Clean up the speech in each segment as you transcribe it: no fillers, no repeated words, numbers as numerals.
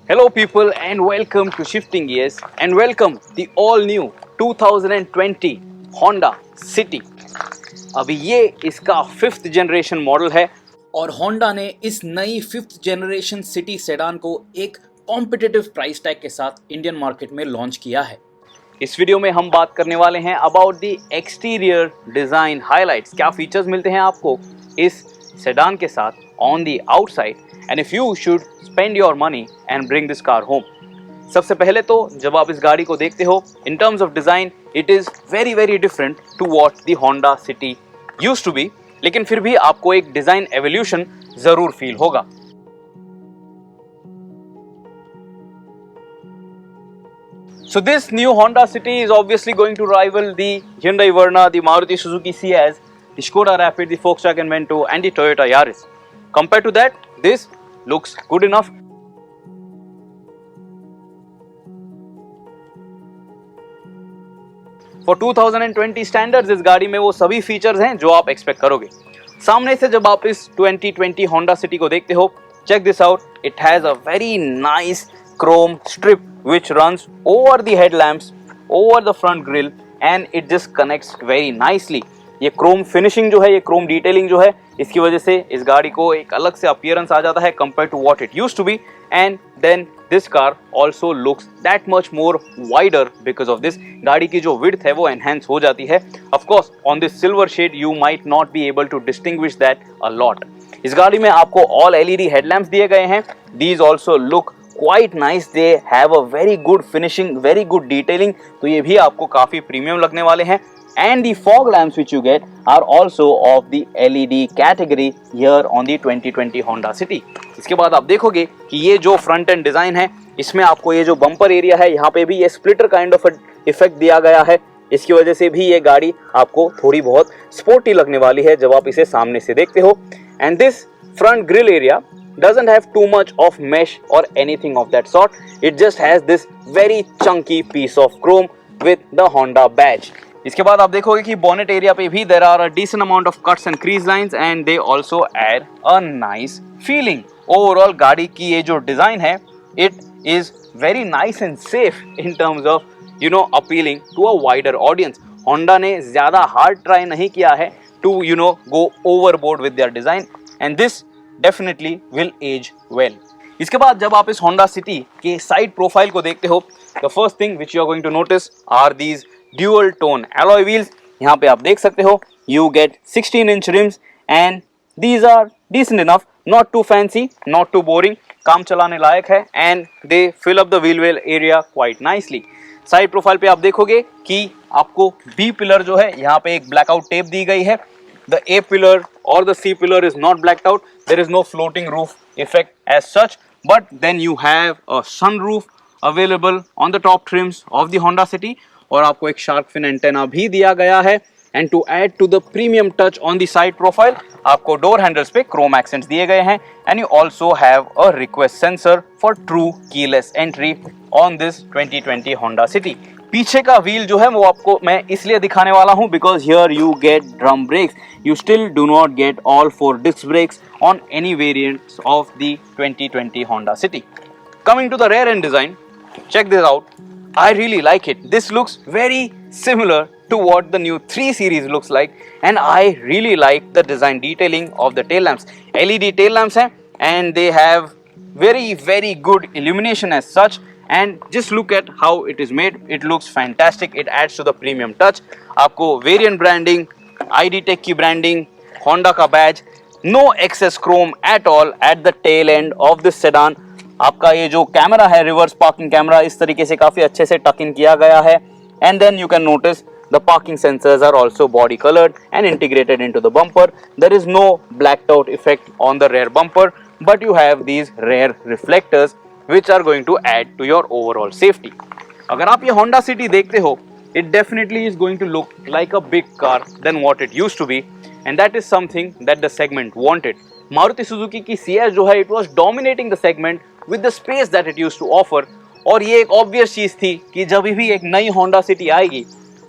Hello people and welcome to Shifting Gears and welcome the all new 2020 Honda City। अभी ये इसका 5th generation model है और Honda ने इस नई 5th जनरेशन सिटी सेडान को एक कॉम्पिटिटिव प्राइस टैग के साथ इंडियन मार्केट में लॉन्च किया है। इस वीडियो में हम बात करने वाले हैं about the exterior design highlights, क्या फीचर्स मिलते हैं आपको इस सेडान के साथ on the outside and if you should spend your money and bring this car home. सबसे पहले तो जब आप इस गाड़ी को देखते हो in terms of design it is very different to what the Honda City used to be, लेकिन फिर भी आपको एक डिजाइन एवोल्यूशन जरूर फील होगा। So this new Honda City is obviously going to rival the Hyundai Verna, the Maruti Suzuki Ciaz, the Skoda Rapid, the Volkswagen Vento and the Toyota Yaris. Compared to that, this looks good enough. For 2020 standards इस गाड़ी में वो सभी features हैं जो आप expect करोगे। सामने से जब आप इस 2020 Honda City को देखते हो, check this out, it has a very nice chrome strip which runs over the headlamps, over the front grille and it just connects very nicely. ये chrome finishing जो है, ये chrome detailing जो है, इसकी वजह से इस गाड़ी को एक अलग से appearance आ जाता है compared to what it used to be, and then this car also looks that much more wider because of this. गाड़ी की जो width है वो enhance हो जाती है। Of course, on this silver shade you might not be able to distinguish that a lot. इस गाड़ी में आपको all LED headlamps दिए गए हैं। These also look quite nice, they have a very good finishing, very good detailing, तो ये भी आपको काफी प्रीमियम लगने वाले हैं। And the fog lamps which you get are also of the LED category here on the 2020 Honda City। इसके बाद आप देखोगे कि ये जो फ्रंट एंड डिजाइन है इसमें आपको ये जो बम्पर एरिया है यहाँ पे भी ये स्प्लिटर काइंड ऑफ इफेक्ट दिया गया है। इसकी वजह से भी ये गाड़ी आपको थोड़ी बहुत स्पोर्टी लगने वाली है जब आप इसे सामने से देखते हो। And this front grille area doesn't have too much of mesh or anything of that sort. It just has this very chunky piece of chrome with the Honda badge. इसके बाद आप देखोगे कि bonnet area पे भी there are a decent amount of cuts and crease lines and they also add a nice feeling. Overall गाड़ी की ये जो डिजाइन है it is very nice and safe in terms of appealing to a wider audience. Honda ने ज़्यादा hard try नहीं किया है to go overboard with their design and this definitely will age well. इसके बाद जब आप इस Honda City के साइड प्रोफाइल को देखते हो, the first thing which you are going to notice are these dual tone alloy wheels. यहाँ पे आप देख सकते हो you get 16-inch rims and these are decent enough, not too fancy, not too boring, काम चलाने लायक है and they fill up the wheel well area quite nicely. Side profile पे आप देखोगे कि आपको B पिलर जो है यहाँ पे एक blackout टेप दी गई है। The A pillar or the C pillar is not blacked out. There is no floating roof effect as such, but then you have a sunroof available on the top trims of the Honda City और आपको एक shark fin antenna भी दिया गया है। And to add to the premium touch on the side profile, आपको door handles पे chrome accents दिए गए हैं and you also have a request sensor for true keyless entry on this 2020 Honda City. पीछे का व्हील जो है वो आपको मैं इसलिए दिखाने वाला हूँ because here you get drum brakes. You still do not get all 4 disc brakes on any variants of the 2020 Honda City. Coming to the rear end design, check this out. I really like it. This looks very similar to what the new 3 Series looks like and I really like the design detailing of the tail lamps. LED tail lamps हैं and they have very good illumination as such. And just look at how it is made. It looks fantastic. It adds to the premium touch. आपको variant branding, ID Tech की branding, Honda का badge, no excess chrome at all at the tail end of this sedan. आपका ये जो camera है reverse parking camera इस तरीके से काफी अच्छे से टक इन किया गया है। And then you can notice the parking sensors are also body colored and integrated into the bumper. There is no blacked out effect on the rear bumper, but you have these rear reflectors which are going to add to your overall safety. अगर आप ये Honda City देखते हो, it definitely is going to look like a big car than what it used to be, and that is something that the segment wanted. Maruti Suzuki की Ciaz जो है, it was dominating the segment with the space that it used to offer, और ये एक obvious चीज थी कि जब भी एक नई Honda City आएगी,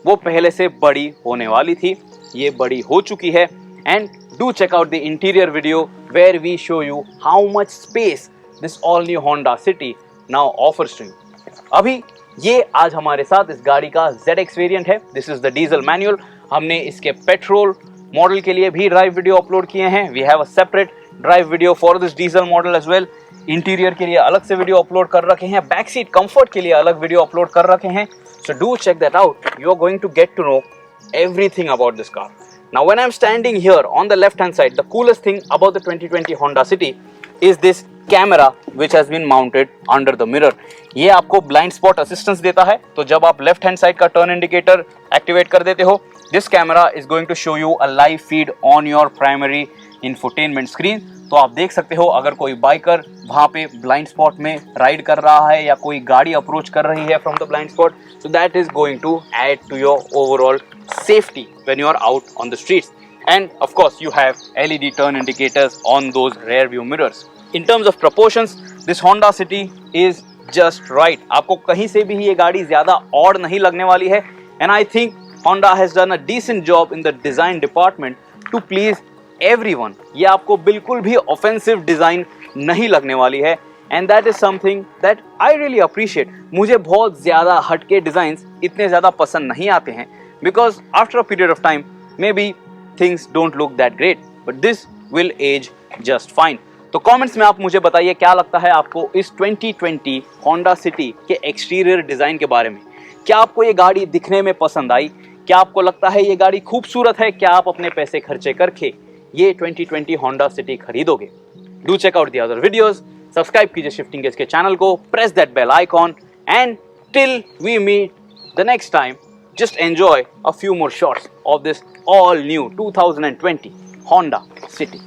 वो पहले से बड़ी होने वाली थी। ये बड़ी हो चुकी है, and do check out the interior video where we show you how much space this all new Honda City now offers to you. अभी ये आज हमारे साथ इस गाड़ी का ZX वेरिएंट है. This is the diesel manual. हमने इसके पेट्रोल मॉडल के लिए भी ड्राइव वीडियो अपलोड किए हैं. We have a separate drive video for this diesel model as well. Interior के लिए अलग से वीडियो अपलोड कर रखे हैं. बैक सीट कंफर्ट के लिए अलग वीडियो अपलोड कर रखे हैं. So do check that out. You are going to get to know everything about this car. Now when I'm standing here on the left hand side, the coolest thing about the 2020 Honda City is this camera which has been mounted under the mirror. ये आपको blind spot assistance देता है. तो जब आप left hand side का turn indicator activate कर देते हो, this camera is going to show you a live feed on your primary infotainment screen. तो आप देख सकते हो अगर कोई बाइकर वहाँ पे ब्लाइंड स्पॉट में राइड कर रहा है या कोई गाड़ी अप्रोच कर रही है from the blind spot, so that is going to add to your overall safety when you are out on the streets. And of course you have LED turn indicators on those rear view mirrors. In terms of proportions, this Honda City is just right. आपको कहीं से भी ये गाड़ी ज़्यादा odd नहीं लगने वाली है. And I think Honda has done a decent job in the design department to please everyone. ये आपको बिल्कुल भी offensive design नहीं लगने वाली है. And that is something that I really appreciate. मुझे बहुत ज़्यादा हटके डिज़ाइंस इतने ज़्यादा पसंद नहीं आते हैं. Because after a period of time, maybe things don't look that great, but this will age just fine. तो कमेंट्स में आप मुझे बताइए क्या लगता है आपको इस 2020 Honda City के एक्सटीरियर डिज़ाइन के बारे में. क्या आपको ये गाड़ी दिखने में पसंद आई? क्या आपको लगता है ये गाड़ी खूबसूरत है? क्या आप अपने पैसे खर्चे करके ये 2020 Honda City खरीदोगे? Do check out the other videos. Subscribe कीजिए शिफ्टिंग गेज के चैनल को. Press that bell icon. And till we meet the next time, just enjoy a few more shots of this all new 2020 Honda City.